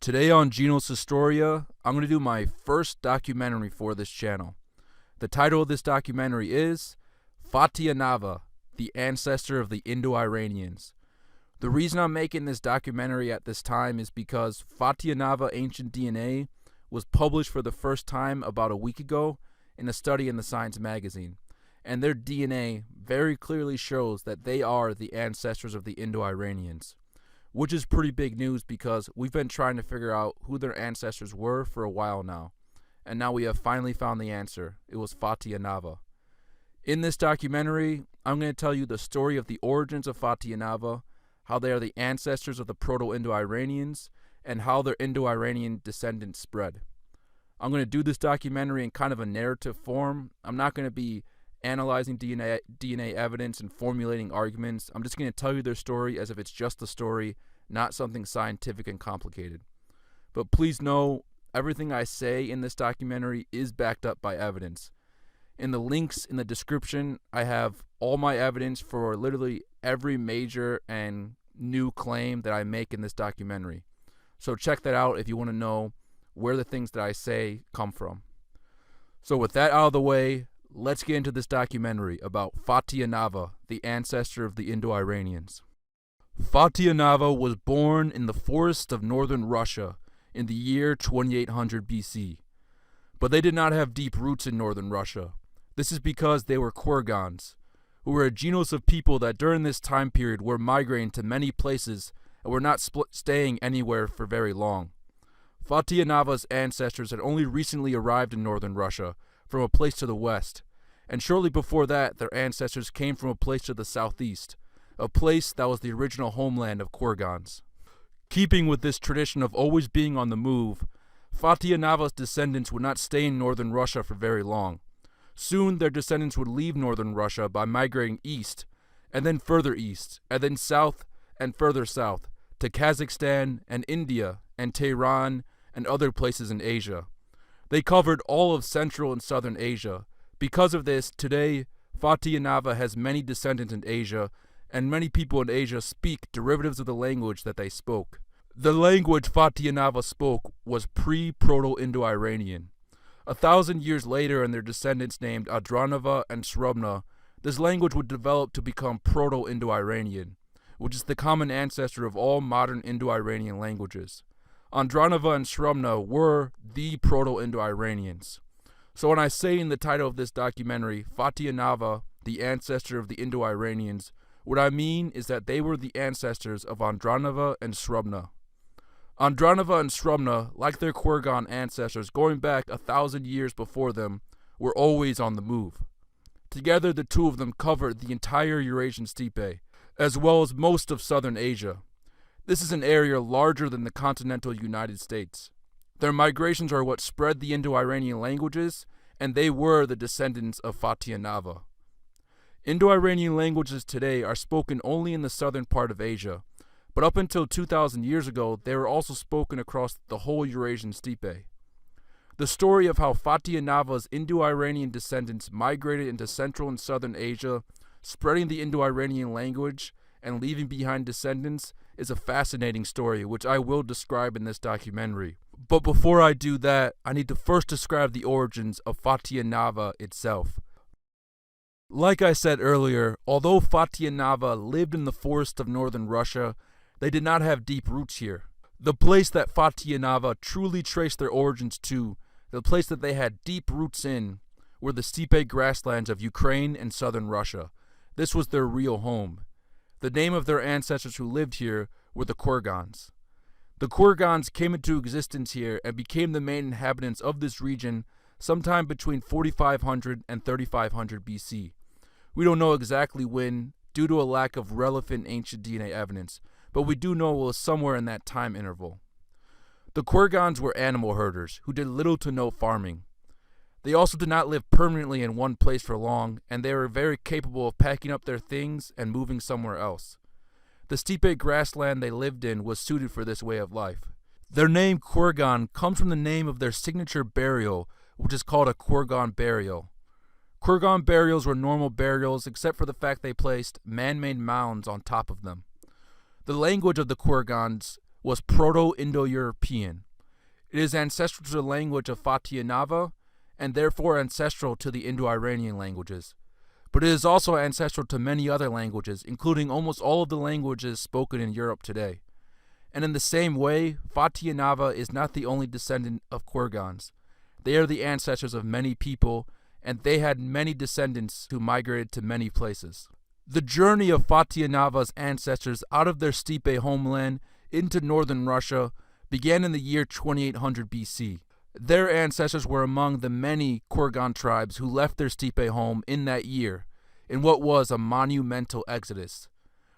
Today on Genos Historia, I'm going to do my first documentary for this channel. The title of this documentary is Fatyanovo, the Ancestor of the Indo Iranians. The reason I'm making this documentary at this time is because Fatyanovo Ancient DNA was published for the first time about a week ago in a study in the Science magazine, and their DNA very clearly shows that they are the ancestors of the Indo Iranians. Which is pretty big news because we've been trying to figure out who their ancestors were for a while now. And now we have finally found the answer. It was Fatyanovo. In this documentary, I'm going to tell you the story of the origins of Fatyanovo, how they are the ancestors of the Proto-Indo Iranians, and how their Indo Iranian descendants spread. I'm going to do this documentary in kind of a narrative form. I'm not going to be analyzing DNA evidence and formulating arguments. I'm just going to tell you their story as if it's just a story, not something scientific and complicated. But please know, everything I say in this documentary is backed up by evidence. In the links in the description, I have all my evidence for literally every major and new claim that I make in this documentary. So check that out if you want to know where the things that I say come from. So with that out of the way, let's get into this documentary about Fatyanovo, the ancestor of the Indo Iranians. Fatyanovo was born in the forests of northern Russia in the year 2800 BC. But they did not have deep roots in northern Russia. This is because they were Kurgans, who were a genus of people that during this time period were migrating to many places and were not staying anywhere for very long. Fatyanovo's ancestors had only recently arrived in northern Russia from a place to the west, and shortly before that their ancestors came from a place to the southeast, a place that was the original homeland of Kurgans. Keeping with this tradition of always being on the move, Fatyanovo's descendants would not stay in northern Russia for very long. Soon their descendants would leave northern Russia by migrating east, and then further east, and then south and further south, to Kazakhstan and India and Tehran and other places in Asia. They covered all of Central and Southern Asia. Because of this, today, Fatyanovo has many descendants in Asia, and many people in Asia speak derivatives of the language that they spoke. The language Fatyanovo spoke was pre-Proto-Indo Iranian. 1,000 years later, and their descendants named Adranova and Srubna, this language would develop to become Proto-Indo Iranian, which is the common ancestor of all modern Indo Iranian languages. Andranova and Srubna were the Proto-Indo Iranians. So when I say in the title of this documentary, Fatyanovo, the ancestor of the Indo Iranians, what I mean is that they were the ancestors of Andranova and Srubna. Andranova and Srubna, like their Kurgan ancestors going back 1,000 years before them, were always on the move. Together the two of them covered the entire Eurasian steppe, as well as most of southern Asia. This is an area larger than the continental United States. Their migrations are what spread the Indo-Iranian languages, and they were the descendants of Fatyanovo. Indo-Iranian languages today are spoken only in the southern part of Asia, but up until 2,000 years ago, they were also spoken across the whole Eurasian steppe. The story of how Fatyanovo's Indo-Iranian descendants migrated into Central and Southern Asia, spreading the Indo-Iranian language, and leaving behind descendants is a fascinating story, which I will describe in this documentary. But before I do that, I need to first describe the origins of Fatyanovo itself. Like I said earlier, although Fatyanovo lived in the forest of northern Russia, they did not have deep roots here. The place that Fatyanovo truly traced their origins to, the place that they had deep roots in, were the steppe grasslands of Ukraine and southern Russia. This was their real home. The name of their ancestors who lived here were the Kurgans. The Kurgans came into existence here and became the main inhabitants of this region sometime between 4,500 and 3,500 BC. We don't know exactly when, due to a lack of relevant ancient DNA evidence, but we do know it was somewhere in that time interval. The Kurgans were animal herders who did little to no farming. They also did not live permanently in one place for long, and they were very capable of packing up their things and moving somewhere else. The steppe grassland they lived in was suited for this way of life. Their name Kurgan comes from the name of their signature burial, which is called a Kurgan burial. Kurgan burials were normal burials except for the fact they placed man-made mounds on top of them. The language of the Kurgans was Proto-Indo-European. It is ancestral to the language of Fatyanovo, and therefore ancestral to the Indo Iranian languages. But it is also ancestral to many other languages, including almost all of the languages spoken in Europe today. And in the same way, Fatyanovo is not the only descendant of Kurgans. They are the ancestors of many people, and they had many descendants who migrated to many places. The journey of Fatyanovo's ancestors out of their steppe homeland into northern Russia began in the year 2800 BC. Their ancestors were among the many Kurgan tribes who left their steppe home in that year, in what was a monumental exodus.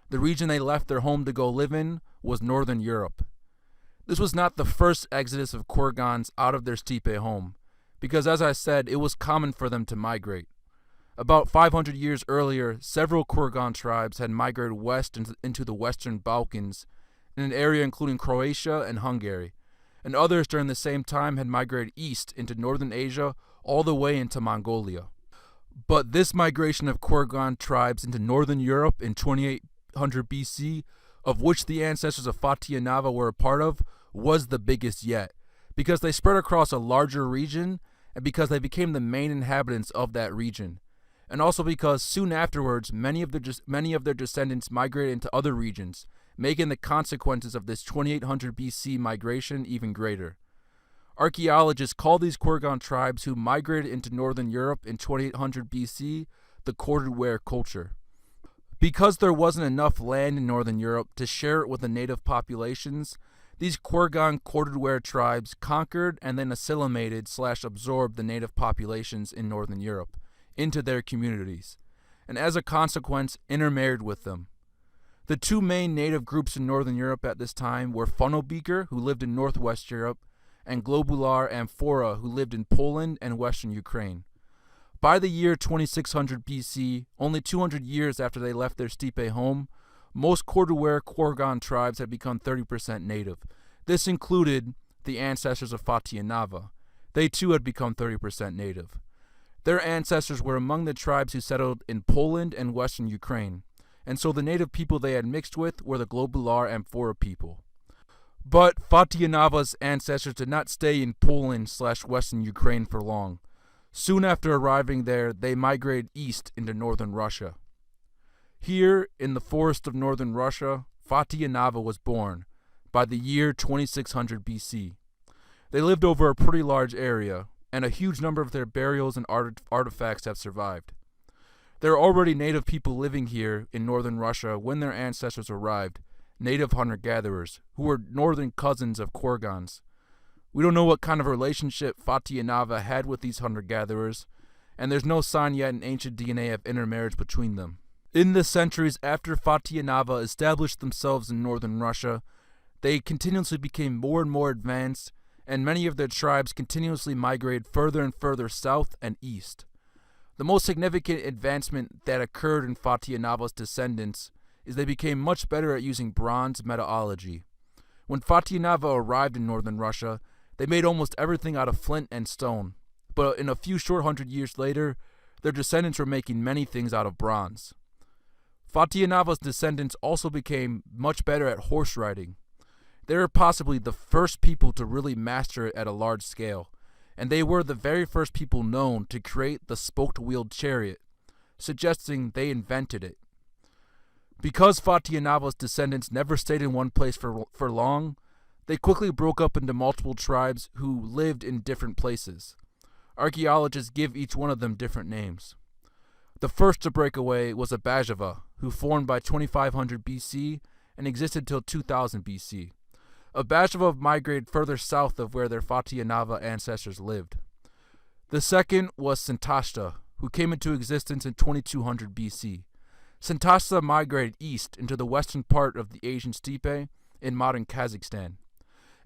The region they left their home to go live in was northern Europe. This was not the first exodus of Kurgans out of their steppe home, because as I said, it was common for them to migrate. About 500 years earlier, several Kurgan tribes had migrated west into the Western Balkans, in an area including Croatia and Hungary, and others during the same time had migrated east into northern Asia all the way into Mongolia. But this migration of Kurgan tribes into northern Europe in 2800 BC, of which the ancestors of Fatyanovo were a part of, was the biggest yet, because they spread across a larger region and because they became the main inhabitants of that region, and also because soon afterwards many of their descendants migrated into other regions, making the consequences of this 2800 BC migration even greater. Archaeologists call these Kurgan tribes who migrated into northern Europe in 2800 BC the corded ware culture. Because there wasn't enough land in northern Europe to share it with the native populations, these Kurgan corded ware tribes conquered and then assimilated/absorbed the native populations in northern Europe into their communities, and as a consequence intermarried with them. The two main native groups in northern Europe at this time were Funnelbeaker, who lived in northwest Europe, and Globular Amphora, who lived in Poland and western Ukraine. By the year 2600 BC, only 200 years after they left their steppe home, most corded ware Kurgan tribes had become 30% native. This included the ancestors of Fatyanovo. They too had become 30% native. Their ancestors were among the tribes who settled in Poland and western Ukraine, and so the native people they had mixed with were the Globular Amphora people. But Fatyanovo's ancestors did not stay in Poland/western Ukraine for long. Soon after arriving there, they migrated east into northern Russia. Here, in the forest of northern Russia, Fatyanovo was born, by the year 2600 BC. They lived over a pretty large area, and a huge number of their burials and artifacts have survived. There are already native people living here in northern Russia when their ancestors arrived, native hunter-gatherers, who were northern cousins of Kurgans. We don't know what kind of relationship Fatyanovo had with these hunter-gatherers, and there's no sign yet in ancient DNA of intermarriage between them. In the centuries after Fatyanovo established themselves in northern Russia, they continuously became more and more advanced, and many of their tribes continuously migrated further and further south and east. The most significant advancement that occurred in Fatyanovo's descendants is they became much better at using bronze metallurgy. When Fatyanovo arrived in northern Russia, they made almost everything out of flint and stone, but in a few short hundred years later, their descendants were making many things out of bronze. Fatyanovo's descendants also became much better at horse riding. They were possibly the first people to really master it at a large scale, and they were the very first people known to create the spoked-wheeled chariot, suggesting they invented it. Because Fatyanovo's descendants never stayed in one place for long, they quickly broke up into multiple tribes who lived in different places. Archaeologists give each one of them different names. The first to break away was Abazhava, who formed by 2500 BC and existed till 2000 BC. Abazhava migrated further south of where their Fatyanovo ancestors lived. The second was Santashta, who came into existence in 2200 BC. Santashta migrated east into the western part of the Asian steppe in modern Kazakhstan.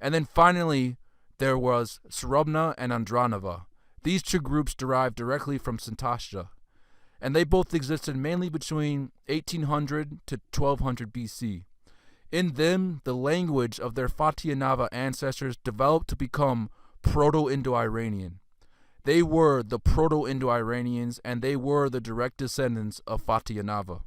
And then finally, there was Surubna and Andronova. These two groups derived directly from Santashta, and they both existed mainly between 1800 to 1200 BC. In them, the language of their Fatyanovo ancestors developed to become Proto-Indo Iranian. They were the Proto-Indo Iranians, and they were the direct descendants of Fatyanovo.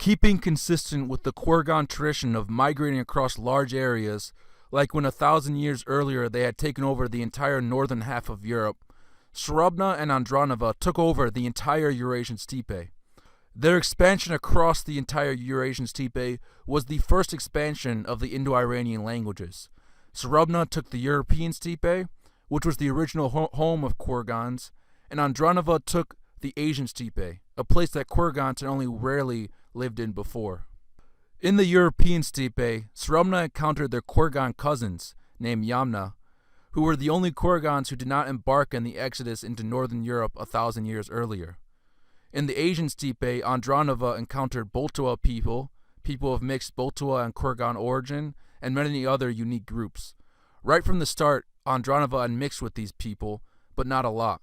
keeping consistent with the Kurgan tradition of migrating across large areas, like when 1,000 years earlier they had taken over the entire northern half of Europe. Surabna and Andronova took over the entire Eurasian steppe. Their expansion across the entire Eurasian steppe was the first expansion of the Indo Iranian languages. Surabna took the European steppe, which was the original home of Kurgans, and Andronova took the Asian steppe, a place that Kurgans had only rarely lived in before. In the European steppe, Surabna encountered their Kurgan cousins, named Yamna, who were the only Kurgans who did not embark on the exodus into northern Europe 1,000 years earlier. In the Asian steppe, Andronova encountered Boltua people of mixed Boltua and Kurgan origin, and many other unique groups. Right from the start, Andronova had mixed with these people, but not a lot.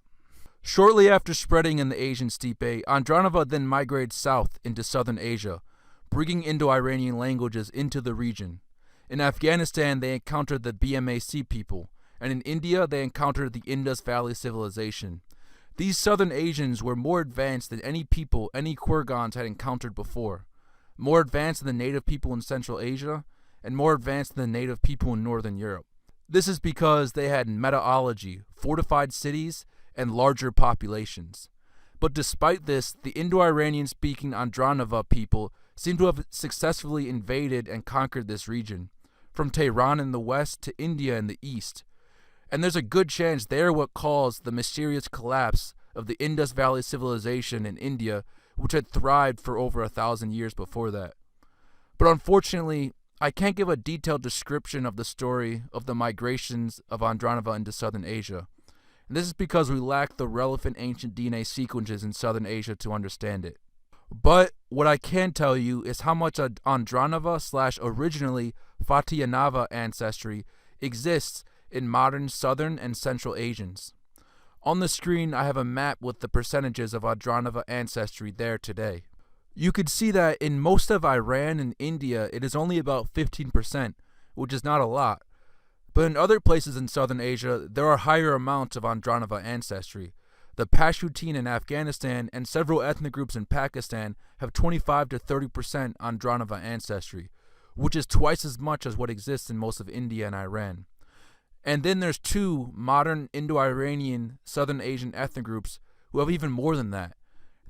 Shortly after spreading in the Asian steppe, Andronova then migrated south into southern Asia, bringing Indo Iranian languages into the region. In Afghanistan, they encountered the BMAC people, and in India, they encountered the Indus Valley civilization. These southern Asians were more advanced than any people any Kurgans had encountered before, more advanced than the native people in Central Asia, and more advanced than the native people in northern Europe. This is because they had metallurgy, fortified cities, and larger populations. But despite this, the Indo-Iranian-speaking Andronova people seem to have successfully invaded and conquered this region, from Tehran in the west to India in the east. And there's a good chance they're what caused the mysterious collapse of the Indus Valley civilization in India, which had thrived for over 1,000 years before that. But unfortunately, I can't give a detailed description of the story of the migrations of Andronova into southern Asia. And this is because we lack the relevant ancient DNA sequences in southern Asia to understand it. But what I can tell you is how much Andronova/originally Fatyanovo ancestry exists in modern southern and central Asians. On the screen, I have a map with the percentages of Andronova ancestry there today. You could see that in most of Iran and India, it is only about 15%, which is not a lot. But in other places in southern Asia, there are higher amounts of Andronova ancestry. The Pashtun in Afghanistan and several ethnic groups in Pakistan have 25 to 30% Andronova ancestry, which is twice as much as what exists in most of India and Iran. And then there's two modern Indo-Iranian Southern Asian ethnic groups who have even more than that.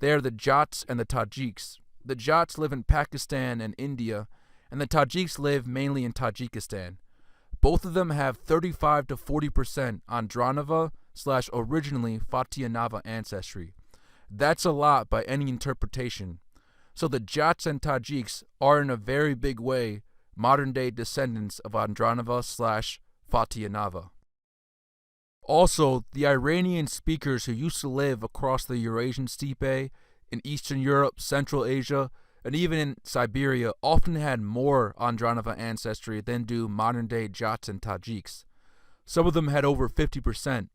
They are the Jats and the Tajiks. The Jats live in Pakistan and India, and the Tajiks live mainly in Tajikistan. Both of them have 35 to 40% Andronova/originally Fatyanovo ancestry. That's a lot by any interpretation. So the Jats and Tajiks are in a very big way modern-day descendants of Andronova/Fatyanovo. Also, the Iranian speakers who used to live across the Eurasian steppe, in Eastern Europe, Central Asia, and even in Siberia often had more Andronova ancestry than do modern-day Jats and Tajiks. Some of them had over 50%.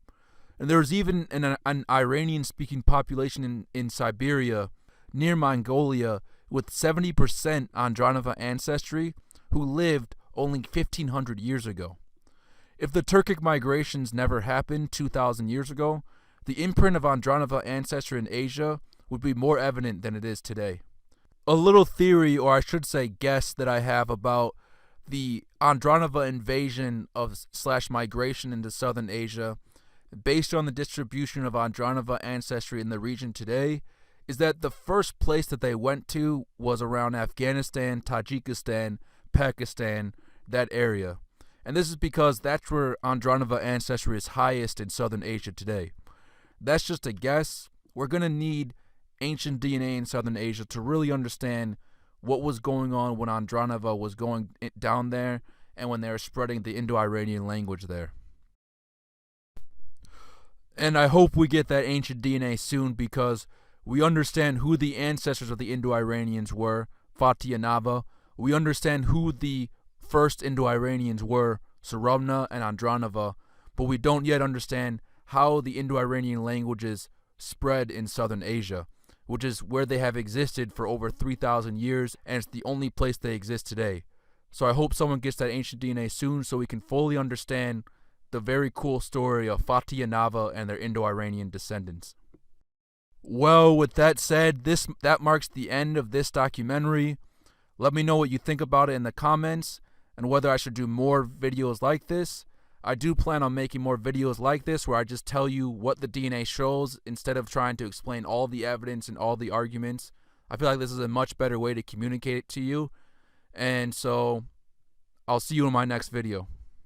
And there was even an Iranian-speaking population in Siberia, near Mongolia, with 70% Andronova ancestry, who lived only 1,500 years ago. If the Turkic migrations never happened 2,000 years ago, the imprint of Andronova ancestry in Asia would be more evident than it is today. A little theory, or I should say guess, that I have about the Andronova invasion / migration into southern Asia, based on the distribution of Andronova ancestry in the region today, is that the first place that they went to was around Afghanistan, Tajikistan, Pakistan, that area. And this is because that's where Andronova ancestry is highest in southern Asia today. That's just a guess. We're going to need ancient DNA in southern Asia to really understand what was going on when Andronova was going down there and when they were spreading the Indo-Iranian language there. And I hope we get that ancient DNA soon, because we understand who the ancestors of the Indo-Iranians were, Fatyanovo. We understand who the first Indo-Iranians were, Surabna and Andronova, but we don't yet understand how the Indo-Iranian languages spread in southern Asia, which is where they have existed for over 3,000 years, and it's the only place they exist today. So I hope someone gets that ancient DNA soon so we can fully understand the very cool story of Fatyanovo and their Indo-Iranian descendants. Well, with that said, that marks the end of this documentary. Let me know what you think about it in the comments and whether I should do more videos like this. I do plan on making more videos like this where I just tell you what the DNA shows instead of trying to explain all the evidence and all the arguments. I feel like this is a much better way to communicate it to you. And so I'll see you in my next video.